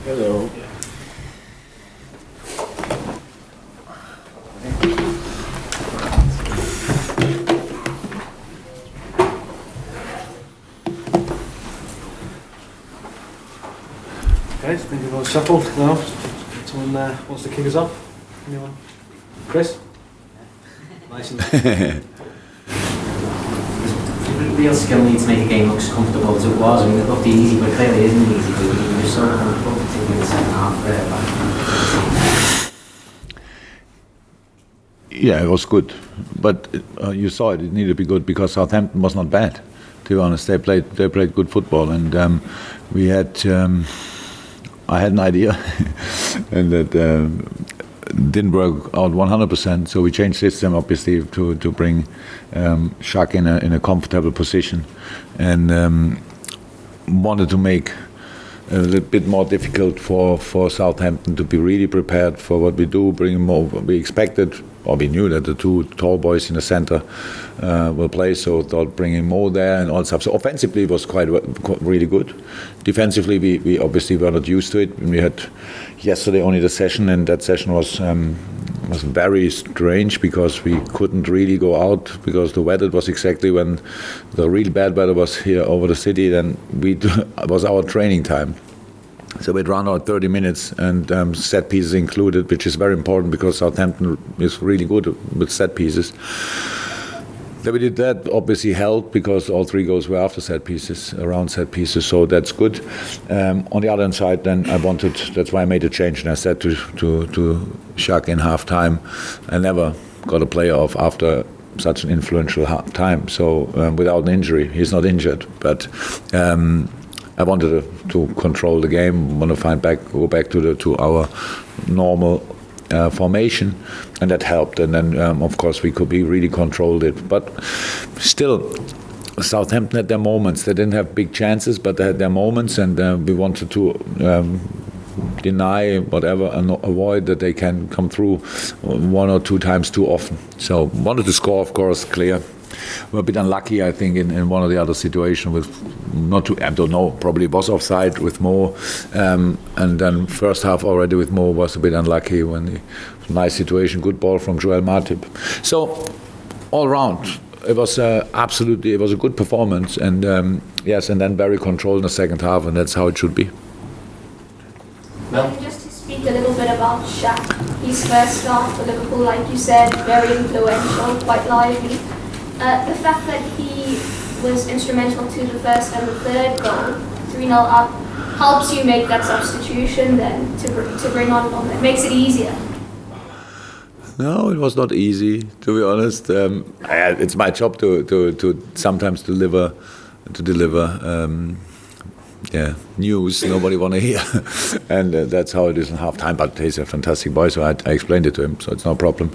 Hello. Guys, think we're all shuffled now. Someone wants to kick us off? Anyone? Chris? Nice and real skill needs to make a game look as comfortable as it was. I mean, it looked easy, but clearly isn't easy. But you were so comfortable, particularly in the second half there. Yeah, it was good, but you saw it. It needed to be good because Southampton was not bad. To be honest, they played good football, and we had. I had an idea, and that didn't work out 100%. So we changed system, obviously, to bring Shaq in a comfortable position, and wanted to make a little bit more difficult for Southampton to be really prepared for what we do. Bring more. We expected, or we knew that the two tall boys in the center will play, so thought bringing more there and all stuff. So offensively it was quite really good. Defensively we obviously were not used to it. We had yesterday only the session, and that session was very strange because we couldn't really go out because the weather was exactly when the real bad weather was here over the city. Then it was our training time. So we'd run out 30 minutes and set pieces included, which is very important because Southampton is really good with set pieces. Then we did that, obviously helped because all three goals were after set pieces, around set pieces, so that's good. On the other side, then that's why I made a change, and I said to Shaq in half-time, I never got a player off after such an influential time, so without an injury. He's not injured, but I wanted to control the game, want to go back to our normal formation, and that helped. And then, of course, we really controlled it. But still, Southampton had their moments. They didn't have big chances, but they had their moments, and we wanted to deny whatever and avoid that they can come through one or two times too often. So wanted to score, of course, clear. We're a bit unlucky, I think, in one of the other situations with I don't know, probably was offside with Mo, and then first half already with Mo was a bit unlucky when the nice situation, good ball from Joel Matip. So all round, it was absolutely, it was a good performance, and yes, and then very controlled in the second half, and that's how it should be. Well, just to speak a little bit about Shaq, his first start for Liverpool, like you said, very influential, quite lively. The fact that he was instrumental to the first and the third goal, 3-0 up, helps you make that substitution then to bring on one. It makes it easier. No, it was not easy, to be honest. It's my job to sometimes deliver news nobody want to hear, and that's how it is in half time. But he's a fantastic boy, so I explained it to him, so it's no problem.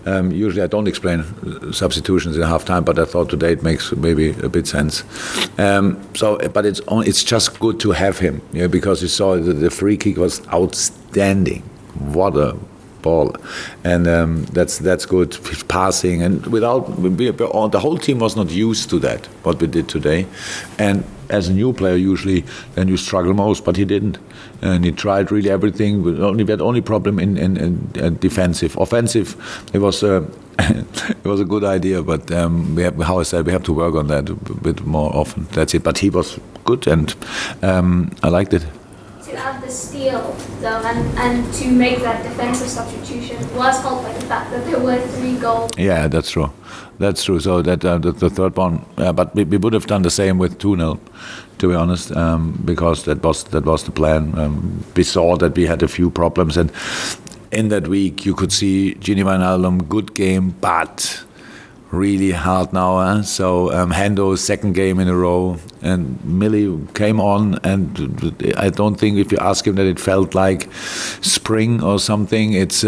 Usually I don't explain substitutions in half time, but I thought today it makes maybe a bit sense. But it's just good to have him, because you saw the free kick was outstanding. What a ball, and that's good passing, and the whole team was not used to that what we did today, and as a new player usually then you struggle most, but he didn't, and he tried really everything. We had only problem in defensive. Offensive, it was it was a good idea, but we have to work on that a bit more often. That's it, but he was good, and I liked it. To add the steal, though, and to make that defensive substitution was helped by the fact that there were 3 goals. Yeah, that's true. That's true. So that the third one, but we would have done the same with 2-0, to be honest, because that was the plan. We saw that we had a few problems, and in that week you could see Gini Wijnaldum, good game, but really hard now. So Hendo's second game in a row, and Millie came on, and I don't think if you ask him that it felt like spring or something. It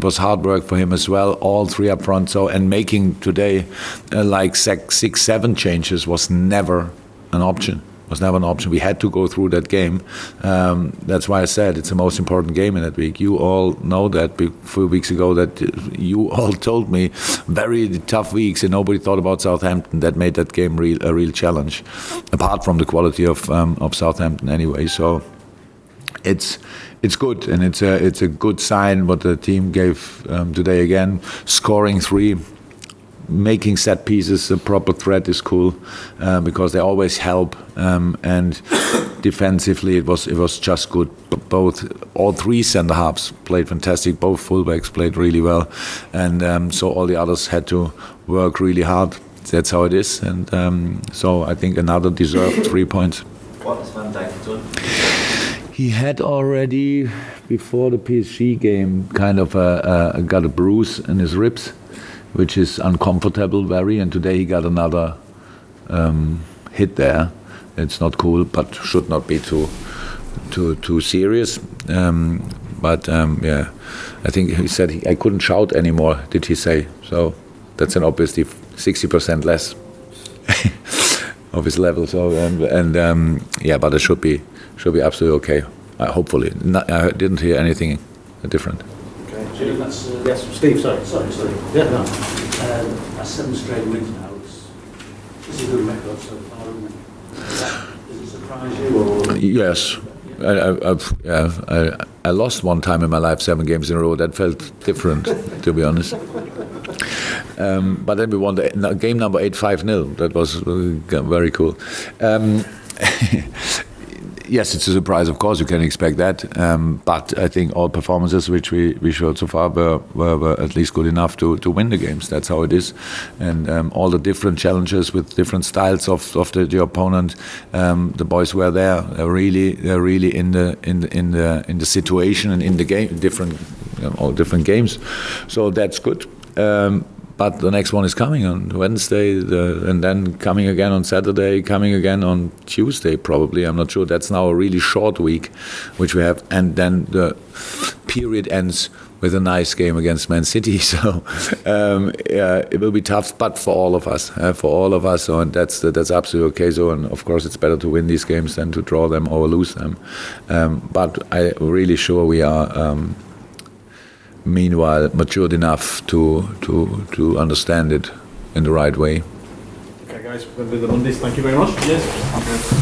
was hard work for him as well, all 3 up front. So, and making today like 6-7 changes was never an option. We had to go through that game. That's why I said it's the most important game in that week. You all know that a few weeks ago that you all told me very tough weeks, and nobody thought about Southampton. That made that game a real challenge, apart from the quality of Southampton anyway. So it's good, and it's a good sign what the team gave today again. Scoring 3, making set pieces a proper threat is cool because they always help, and defensively it was just good. All 3 centre halves played fantastic. Both fullbacks played really well, and so all the others had to work really hard. That's how it is, and so I think another deserved 3 points. What has Van Dijk done? He had already, before the PSG game, kind of got a bruise in his ribs, which is uncomfortable very, and today he got another hit there. It's not cool, but should not be too serious. Yeah, I think he said I couldn't shout anymore, did he say? So that's an obviously 60% less of his level. So yeah, but it should be absolutely okay. Hopefully, I didn't hear anything different. Okay. Yes, Steve. Sorry. Yeah, no. That's 7 straight wins now. It's a good record so far, isn't it? Does it surprise you? Or? Yes. I lost one time in my life 7 games in a row. That felt different, to be honest. But then we won the game number 8 5-0. That was very cool. Yes, it's a surprise. Of course, you can expect that. But I think all performances which we showed so far were at least good enough to win the games. That's how it is. And all the different challenges with different styles of the opponent, the boys were there. They're really in the situation and in the game, all different games. So that's good. But the next one is coming on Wednesday, and then coming again on Saturday, coming again on Tuesday probably. I'm not sure. That's now a really short week, which we have. And then the period ends with a nice game against Man City. So yeah, it will be tough, but for all of us. So, and that's absolutely okay. So, and of course, it's better to win these games than to draw them or lose them. But I'm really sure we are. Meanwhile, matured enough to understand it in the right way. Okay, guys, we're going to do the Mondays. Thank you very much. Yes.